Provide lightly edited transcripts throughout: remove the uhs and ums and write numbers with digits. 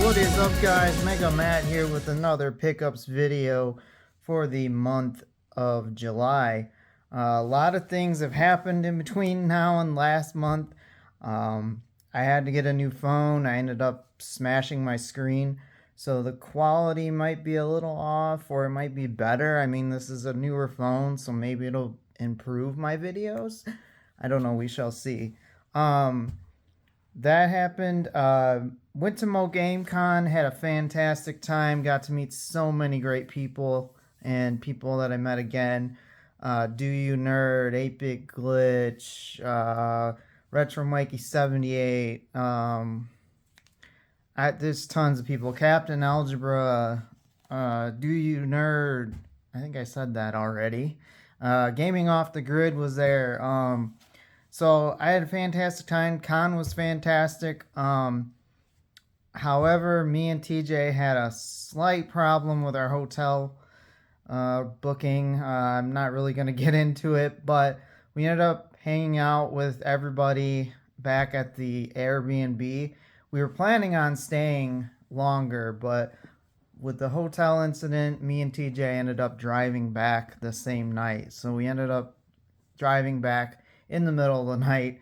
What is up, guys? Mega Matt here with another pickups video for the month of July. A lot of things have happened in between now and last month. I had to get a new phone. I ended up smashing my screen, so the quality might be a little off, or it might be better. I mean, this is a newer phone, so maybe it'll improve my videos. I don't know. We shall see. That happened. Went to Mo Game Con, had a fantastic time, got to meet so many great people and people that I met again. Do You Nerd, 8-Bit Glitch, Retro Mikey 78. There's tons of people. Captain Algebra, Do You Nerd. I think I said that already. Gaming Off the Grid was there. So I had a fantastic time. Con was fantastic. However, me and TJ had a slight problem with our hotel booking. I'm not really going to get into it, but we ended up hanging out with everybody back at the Airbnb. We were planning on staying longer, but with the hotel incident, me and TJ ended up driving back the same night. So we ended up driving back in the middle of the night.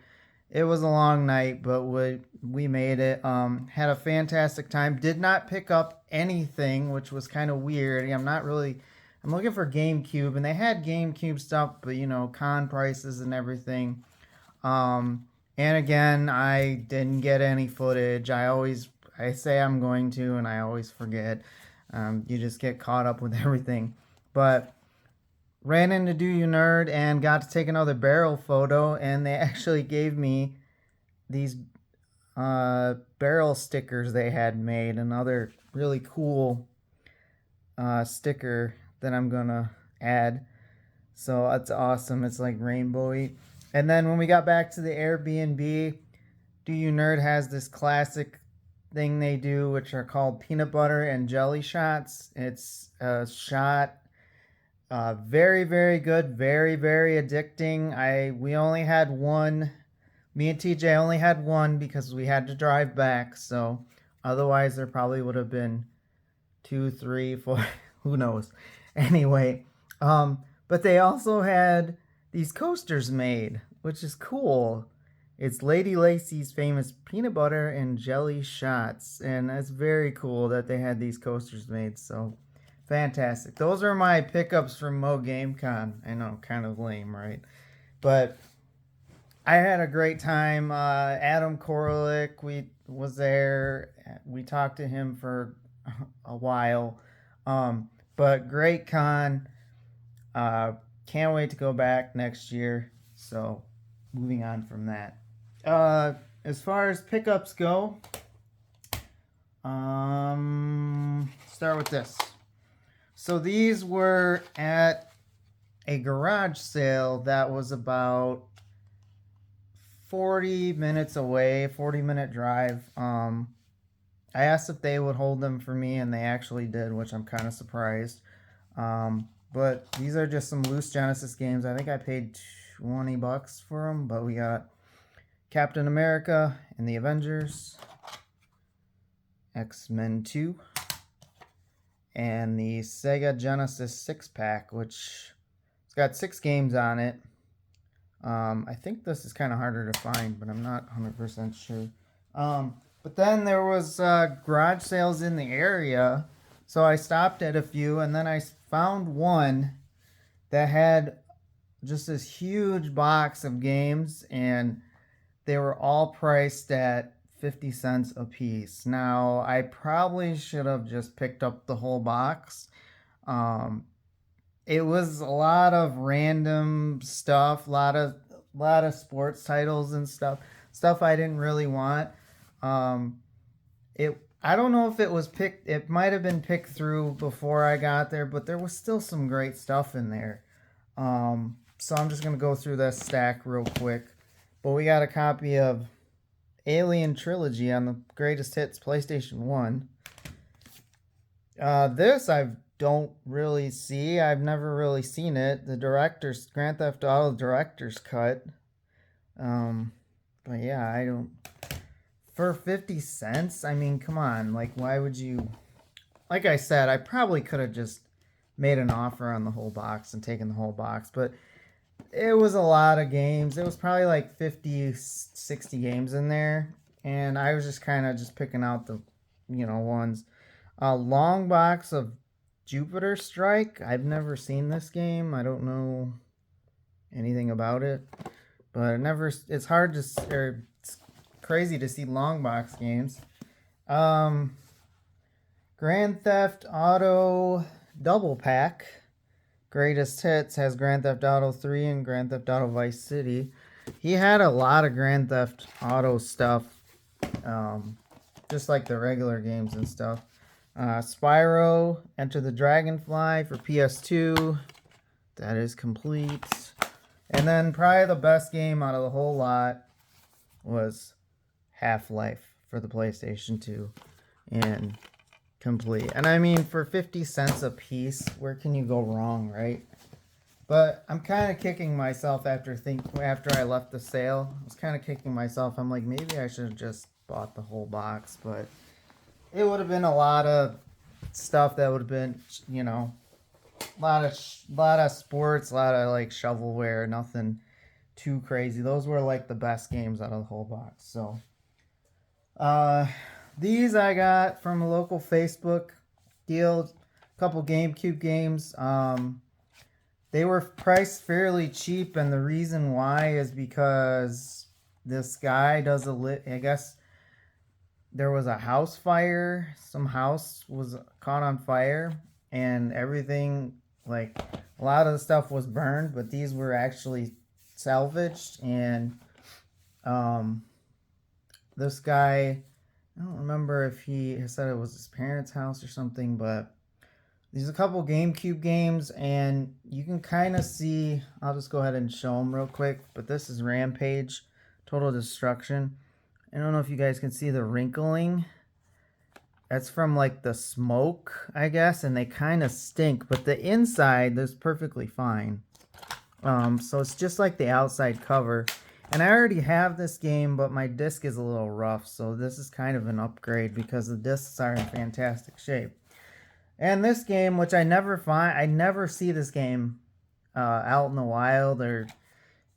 It was a long night, but we made it. Had a fantastic time. Did not pick up anything, which was kind of weird. I'm looking for GameCube, and they had GameCube stuff, but con prices and everything. And again, I didn't get any footage. I say I'm going to, and I always forget. You just get caught up with everything. But ran into Do You Nerd and got to take another barrel photo, and they actually gave me these barrel stickers they had made, another really cool sticker that I'm gonna add. So that's awesome. It's like rainbowy. And then when we got back to the Airbnb, Do You Nerd has this classic thing they do, which are called peanut butter and jelly shots. It's a shot. Very, very good. Very, very addicting. We only had one. Me and TJ only had one because we had to drive back. So otherwise there probably would have been 2, 3, 4, who knows. Anyway, but they also had these coasters made, which is cool. It's Lady Lacy's famous peanut butter and jelly shots. And it's very cool that they had these coasters made. So fantastic. Those are my pickups from Mo Game Con. I know, kind of lame, right? But I had a great time. Adam Koralik, was there. We talked to him for a while. But great con. Can't wait to go back next year. So moving on from that. As far as pickups go, start with this. So these were at a garage sale that was about 40 minutes away, 40-minute drive. I asked if they would hold them for me, and they actually did, which I'm kind of surprised. But these are just some loose Genesis games. I think I paid $20 for them, but we got Captain America and the Avengers, X-Men 2, and the Sega Genesis 6-pack, which it's got 6 games on it. I think this is kind of harder to find, but I'm not 100% sure. But then there was garage sales in the area, so I stopped at a few, and then I found one that had just this huge box of games, and they were all priced at 50 cents a piece. Now, I probably should have just picked up the whole box. It was a lot of random stuff, a lot of sports titles and stuff I didn't really want. I don't know if it was picked. It might have been picked through before I got there, but there was still some great stuff in there. So I'm just gonna go through this stack real quick. But we got a copy of Alien Trilogy on the Greatest Hits PlayStation 1. This I don't really see. I've never really seen it. The Grand Theft Auto director's cut. But yeah, I don't for 50 cents, I mean, come on. Like, why would you? Like I said, I probably could have just made an offer on the whole box and taken the whole box, but it was a lot of games. It was probably like 50, 60 games in there, and I was just kind of just picking out the, ones. A long box of Jupiter Strike. I've never seen this game. I don't know anything about it, but it's hard to, or it's crazy to see long box games. Grand Theft Auto Double Pack. Greatest Hits has Grand Theft Auto 3 and Grand Theft Auto Vice City. He had a lot of Grand Theft Auto stuff, just like the regular games and stuff. Spyro, Enter the Dragonfly for PS2. That is complete. And then probably the best game out of the whole lot was Half-Life for the PlayStation 2. And complete. And I mean, for 50 cents a piece, where can you go wrong, right? But I'm kind of kicking myself after I left the sale. I was kind of kicking myself. I'm like, maybe I should have just bought the whole box, but it would have been a lot of stuff that would have been, a lot of sports, a lot of like shovelware, nothing too crazy. Those were like the best games out of the whole box. So, these I got from a local Facebook deal. A couple GameCube games. They were priced fairly cheap, and the reason why is because this guy does I guess there was a house fire. Some house was caught on fire, and everything, like a lot of the stuff was burned, but these were actually salvaged. And this guy, I don't remember if he said it was his parents' house or something, but there's a couple GameCube games, and you can kind of see, I'll just go ahead and show them real quick, but this is Rampage, Total Destruction. I don't know if you guys can see the wrinkling. That's from like the smoke, I guess, and they kind of stink, but the inside is perfectly fine. So it's just like the outside cover. And I already have this game, but my disc is a little rough, so this is kind of an upgrade because the discs are in fantastic shape. And this game, which I never see this game out in the wild, or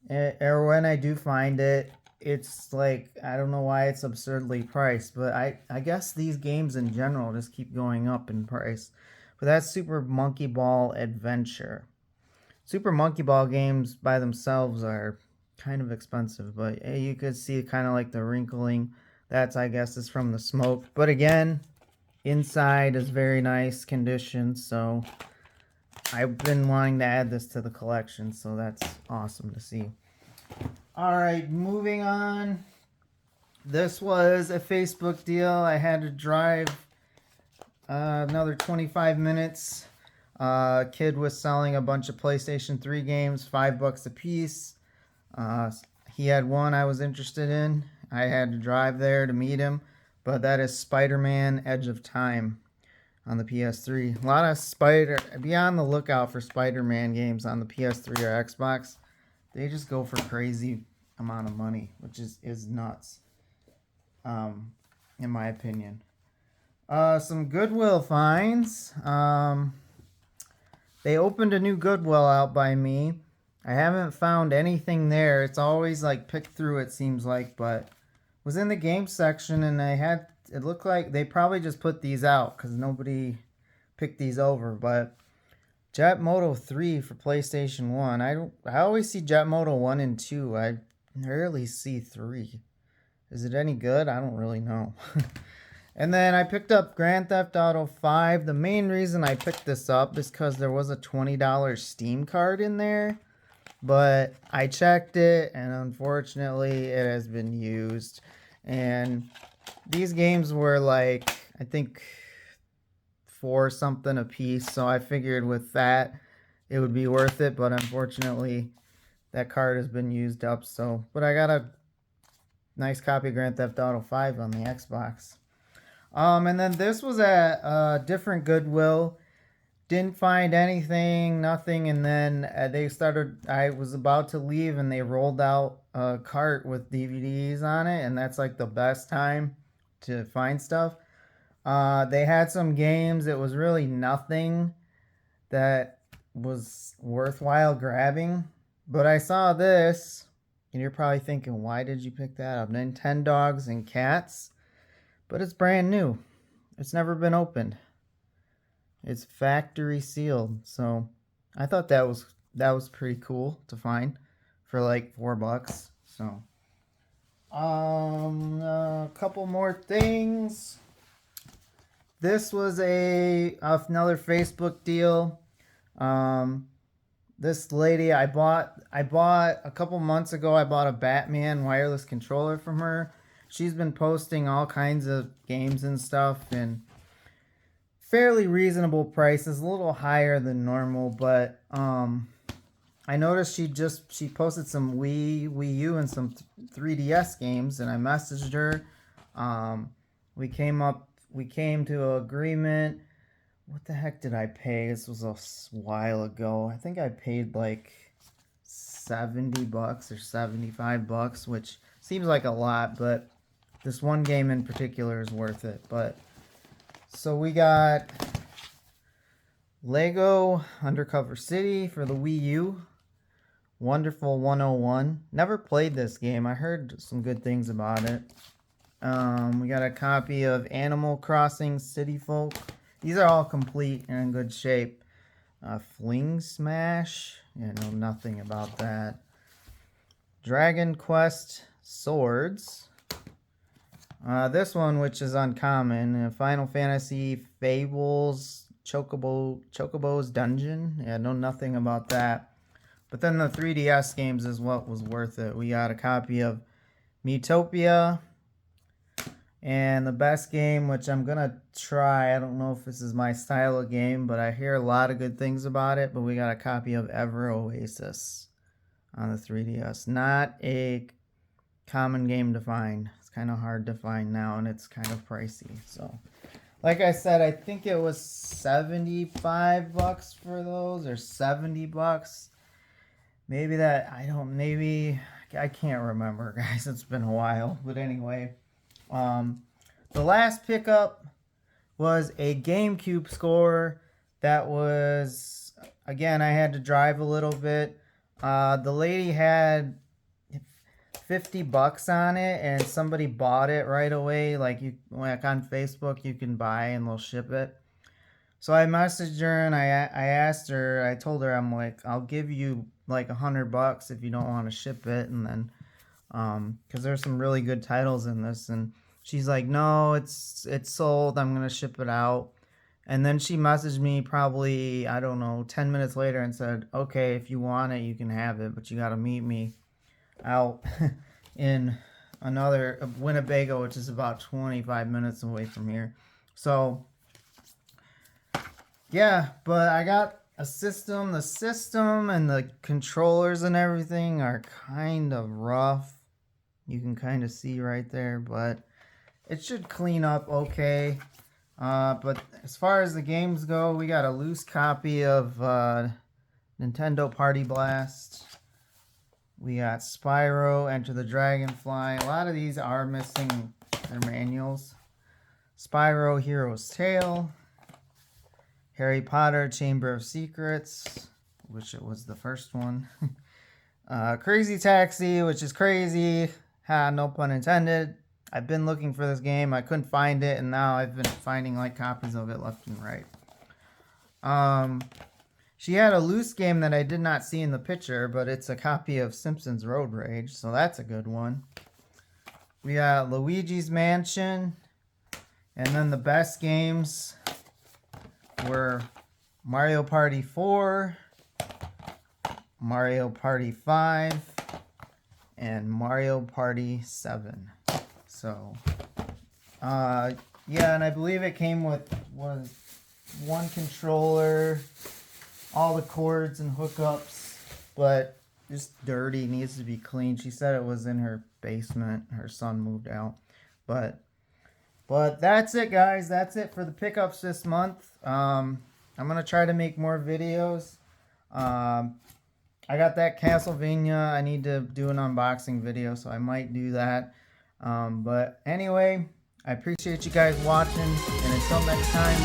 when I do find it, it's like, I don't know why it's absurdly priced, but I guess these games in general just keep going up in price. But that's Super Monkey Ball Adventure. Super Monkey Ball games by themselves are kind of expensive, but you could see kind of like the wrinkling. That's, I guess, is from the smoke. But again, inside is very nice condition, so I've been wanting to add this to the collection, so that's awesome to see. Alright, moving on. This was a Facebook deal. I had to drive another 25 minutes. Kid was selling a bunch of PlayStation 3 games, $5 a piece. He had one I was interested in. I had to drive there to meet him, but that is Spider-Man Edge of Time on the PS3. A lot of be on the lookout for Spider-Man games on the PS3 or Xbox. They just go for crazy amount of money, which is nuts, in my opinion. Some Goodwill finds. They opened a new Goodwill out by me. I haven't found anything there. It's always like picked through, it seems like, but was in the game section, and it looked like they probably just put these out because nobody picked these over. But Jet Moto 3 for PlayStation 1. I always see Jet Moto 1 and 2. I rarely see 3. Is it any good? I don't really know. And then I picked up Grand Theft Auto 5. The main reason I picked this up is because there was a $20 Steam card in there. But I checked it, and unfortunately it has been used. And these games were like, I think, $4 something a piece. So I figured with that it would be worth it. But unfortunately that card has been used up. So, but I got a nice copy of Grand Theft Auto 5 on the Xbox. And then this was at a different Goodwill. Didn't find anything, nothing. And then I was about to leave, and they rolled out a cart with DVDs on it, and that's like the best time to find stuff. They had some games. It was really nothing that was worthwhile grabbing. But I saw this, and you're probably thinking, why did you pick that up? Nintendogs and Cats. But it's brand new. It's never been opened. It's factory sealed. So I thought that was pretty cool to find for like $4. So a couple more things. This was another Facebook deal. This lady I bought a couple months ago. I bought a Batman wireless controller from her. She's been posting all kinds of games and stuff and fairly reasonable prices, a little higher than normal, but I noticed she posted some Wii U and some 3DS games, and I messaged her. We came to an agreement. What the heck did I pay? This was a while ago. I think I paid like $70 or $75, which seems like a lot, but this one game in particular is worth it. But so we got Lego Undercover City for the Wii U. Wonderful 101. Never played this game. I heard some good things about it. We got a copy of Animal Crossing City Folk. These are all complete and in good shape. Fling Smash. Yeah, know nothing about that. Dragon Quest Swords. This one, which is uncommon. Final Fantasy Fables Chocobo's Dungeon. Yeah, know nothing about that. But then the 3DS games is what was worth it. We got a copy of Miitopia. And the best game, which I'm going to try, I don't know if this is my style of game, but I hear a lot of good things about it. But we got a copy of Ever Oasis on the 3DS. Not a common game to find. It's kind of hard to find now, and it's kind of pricey. So, like I said, I think it was $75 for those, or $70. Maybe I can't remember, guys. It's been a while. But anyway, the last pickup was a GameCube score that was, again, I had to drive a little bit. The lady had $50 on it, and somebody bought it right away. Like on Facebook, you can buy and they'll ship it. So I messaged her and I asked her. I told her, I'm like, I'll give you like $100 if you don't want to ship it, and then because there's some really good titles in this, and she's like, no, it's sold. I'm gonna ship it out. And then she messaged me probably, I don't know, 10 minutes later and said, okay, if you want it, you can have it, but you got to meet me out in another Winnebago, which is about 25 minutes away from here. So yeah, but I got a system. The system and the controllers and everything are kind of rough. You can kind of see right there, but it should clean up okay. But as far as the games go, we got a loose copy of Nintendo Party Blast. We got Spyro, Enter the Dragonfly. A lot of these are missing their manuals. Spyro, Hero's Tale. Harry Potter, Chamber of Secrets, which it was the first one. Crazy Taxi, which is crazy. Ha, no pun intended. I've been looking for this game. I couldn't find it, and now I've been finding like copies of it left and right. She had a loose game that I did not see in the picture, but it's a copy of Simpsons Road Rage, so that's a good one. We got Luigi's Mansion, and then the best games were Mario Party 4, Mario Party 5, and Mario Party 7. So, yeah, and I believe it came with one controller, all the cords and hookups, but just dirty, needs to be cleaned. She said it was in her basement. Her son moved out. But that's it, guys. That's it for the pickups this month. I'm going to try to make more videos. I got that Castlevania. I need to do an unboxing video, so I might do that. But anyway, I appreciate you guys watching, and until next time.